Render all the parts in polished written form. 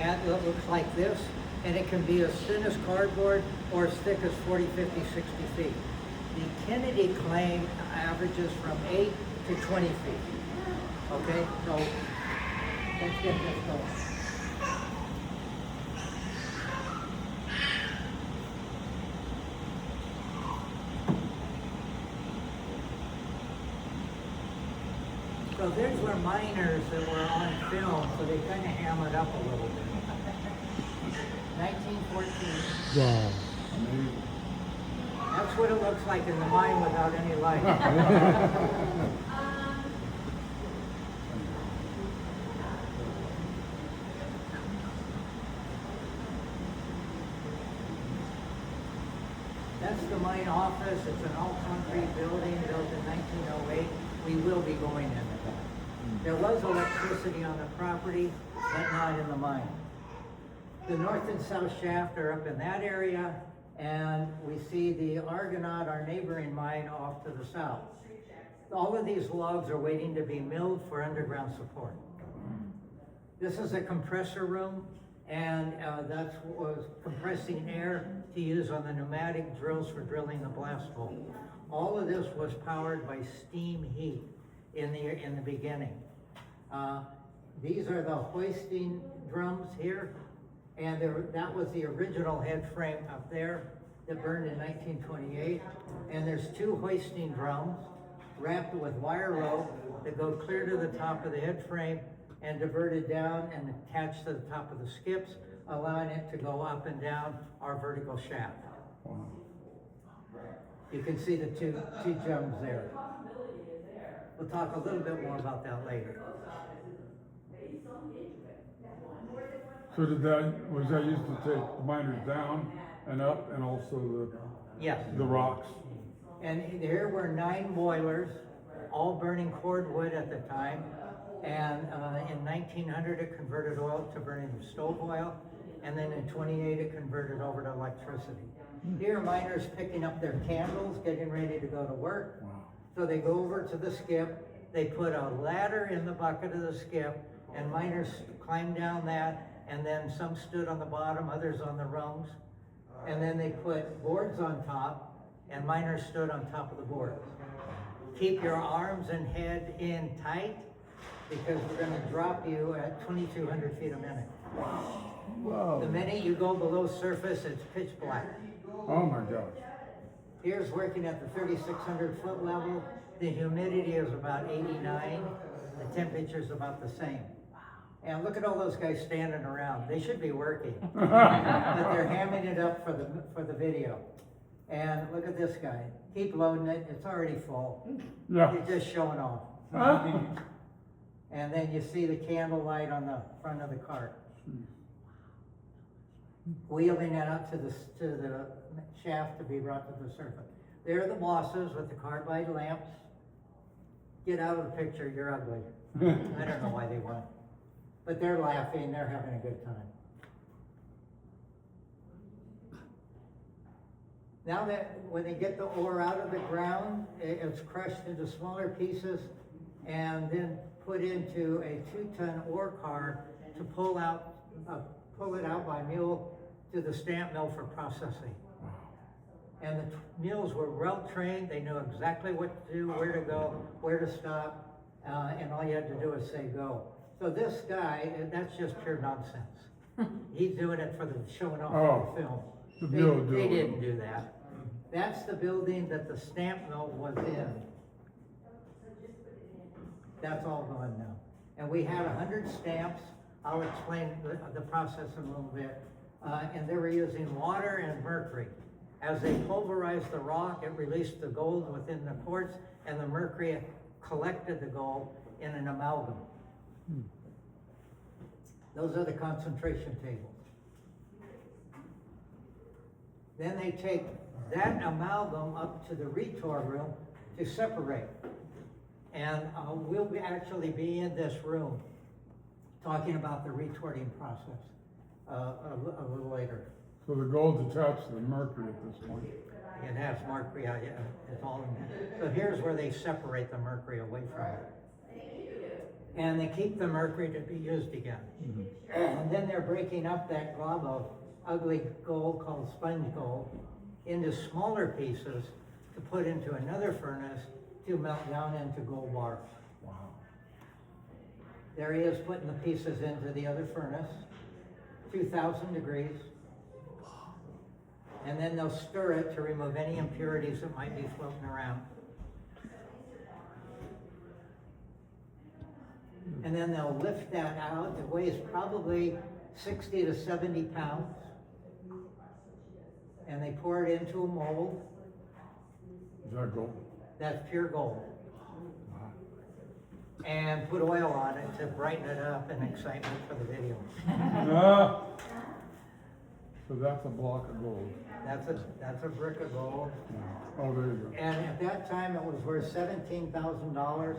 and it looks like this, and it can be as thin as cardboard or as thick as 40, 50, 60 feet. The Kennedy claim averages from 8 to 20 feet. Okay, so let's get this going. So there's where miners that were on film, so they kind of ham it up a little bit. 1914. Wow. That's what it looks like in the mine without any light. That's the mine office. It's an all-concrete building built in 1908. We will be going into that. There was electricity on the property, but not in the mine. The north and south shaft are up in that area, and we see the Argonaut, our neighboring mine, off to the south. All of these logs are waiting to be milled for underground support. This is a compressor room, and that was compressing air to use on the pneumatic drills for drilling the blast hole. All of this was powered by steam heat in the beginning. These are the hoisting drums here, and that was the original head frame up there that burned in 1928. And there's two hoisting drums wrapped with wire rope that go clear to the top of the head frame and diverted down and attached to the top of the skips, allowing it to go up and down our vertical shaft. You can see the two drums there. We'll talk a little bit more about that later. So was that used to take the miners down and up, and also Yes. the rocks? And here were 9 boilers, all burning cordwood at the time. And in 1900, it converted oil to burning stove oil. And then in 28, it converted over to electricity. Here, miners picking up their candles, getting ready to go to work. Wow. So they go over to the skip, they put a ladder in the bucket of the skip, and miners climbed down that, and then some stood on the bottom, others on the rungs. And then they put boards on top, and miners stood on top of the boards. Keep your arms and head in tight, because we're gonna drop you at 2,200 feet a minute. Whoa. The minute you go below surface, it's pitch black. Oh my gosh. Here's working at the 3,600 foot level. The humidity is about 89. The temperature's about the same. And look at all those guys standing around. They should be working, but they're hamming it up for the video. And look at this guy. Keep loading it. It's already full. Yeah. You're just showing off. And then you see the candle light on the front of the cart. Wheeling it up to the shaft to be brought to the surface. There are the bosses with the carbide lamps. Get out of the picture, you're ugly. I don't know why they went. But they're laughing, they're having a good time. Now that when they get the ore out of the ground, it's crushed into smaller pieces and then put into a 2-ton ore car to pull it out by mule to the stamp mill for processing. And the mules were well trained. They knew exactly what to do, where to go, where to stop, and all you had to do is say go. So this guy, that's just pure nonsense. He's doing it for the showing off of the film. They didn't do that. That's the building that the stamp mill was in. That's all gone now. And we had 100 stamps. I'll explain the process in a little bit. And they were using water and mercury. As they pulverized the rock, it released the gold within the quartz, and the mercury collected the gold in an amalgam. Those are the concentration tables. Then they take that amalgam up to the retort room to separate. And we'll actually be in this room talking about the retorting process a little later. So the gold's attached to the mercury at this point. It has mercury, it's all in there. So here's where they separate the mercury away from it. And they keep the mercury to be used again. And then they're breaking up that glob of ugly gold called sponge gold into smaller pieces to put into another furnace to melt down into gold bars. Wow. There he is putting the pieces into the other furnace, 2,000 degrees. And then they'll stir it to remove any impurities that might be floating around. And then they'll lift that out. It weighs probably 60 to 70 pounds. And they pour it into a mold. Is that gold? That's pure gold. And put oil on it to brighten it up and excitement for the video. Ah. So that's a block of gold. That's a brick of gold. Oh, there you go. And at that time, it was worth $17,000.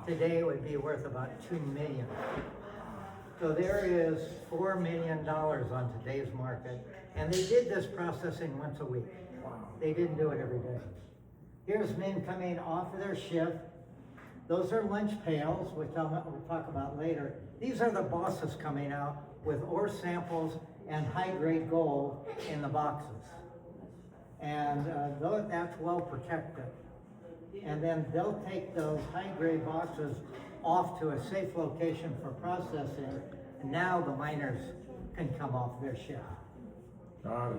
Today, it would be worth about $2 million. So there is $4 million on today's market. And they did this processing once a week. They didn't do it every day. Here's men coming off of their shift. Those are lunch pails, which we'll talk about later. These are the bosses coming out with ore samples and high-grade gold in the boxes. And that's well protected. And then they'll take those high-grade boxes off to a safe location for processing. And now the miners can come off their shift. Got it.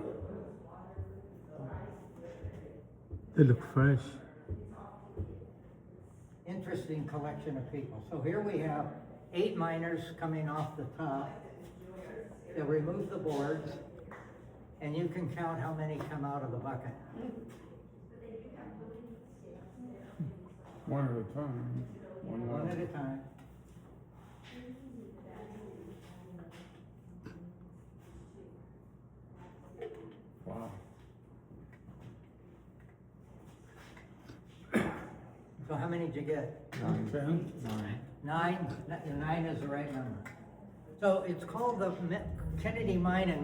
They look fresh. Interesting collection of people. So here we have 8 miners coming off the top. They'll remove the boards, and you can count how many come out of the bucket. One at a time. One at a time. Wow. So how many did you get? 10? 9? 9 is the right number. So it's called the Kennedy Mine in